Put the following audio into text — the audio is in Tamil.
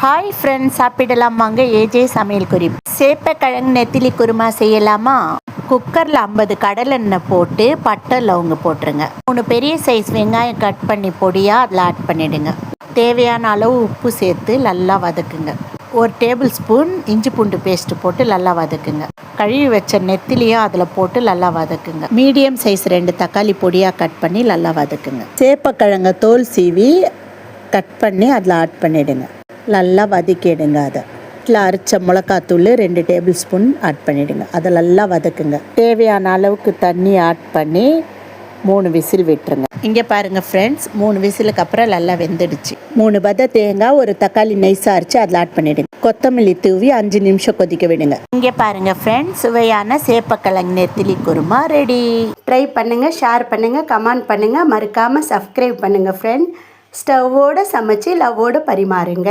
ஹாய் ஃப்ரெண்ட்ஸ், சாப்பிடலாம் வாங்க. ஏஜே சமையல் குறிப்பு. சேப்பக்கிழங்கு நெத்திலி குருமா செய்யலாமா? குக்கரில் 50 கடலெண்ணெய் போட்டு பட்டை லவங்க போட்டுருங்க. 3 பெரிய சைஸ் வெங்காயம் கட் பண்ணி பொடியாக அதில் ஆட் பண்ணிவிடுங்க. தேவையான அளவு உப்பு சேர்த்து நல்லா வதக்குங்க. 1 டேபிள் ஸ்பூன் இஞ்சி பூண்டு பேஸ்ட்டு போட்டு நல்லா வதக்குங்க. கழுவி வச்ச நெத்திலியும் அதில் போட்டு நல்லா வதக்குங்க. மீடியம் சைஸ் 2 தக்காளி பொடியாக கட் பண்ணி நல்லா வதக்குங்க. சேப்பக்கிழங்க தோல் சீவி கட் பண்ணி அதில் ஆட் பண்ணிவிடுங்க. நல்லா வதக்கிடுங்க. அதை அரைச்ச மிளகாத்தூள் 2 டேபிள் ஸ்பூன் ஆட் பண்ணிவிடுங்க. அதை நல்லா வதக்குங்க. தேவையான அளவுக்கு தண்ணி ஆட் பண்ணி 3 விசில் விட்டுருங்க. இங்கே பாருங்கள் ஃப்ரெண்ட்ஸ், 3 விசிலுக்கு அப்புறம் நல்லா வெந்துடுச்சு. 3 பத தேங்காய், 1 தக்காளி நைஸாக அரைச்சி அதில் ஆட் பண்ணிவிடுங்க. கொத்தமல்லி தூவி 5 நிமிஷம் கொதிக்க விடுங்க. இங்கே பாருங்கள் ஃப்ரெண்ட்ஸ், சுவையான சேப்பக்கிழங்கு நெத்திலி குருமா ரெடி. ட்ரை பண்ணுங்கள், ஷேர் பண்ணுங்கள், கமெண்ட் பண்ணுங்கள், மறக்காமல் சப்ஸ்கிரைப் பண்ணுங்கள் ஃப்ரெண்ட். ஸ்டவ்வோடு சமைச்சு லவ்வோடு பரிமாறுங்கள்.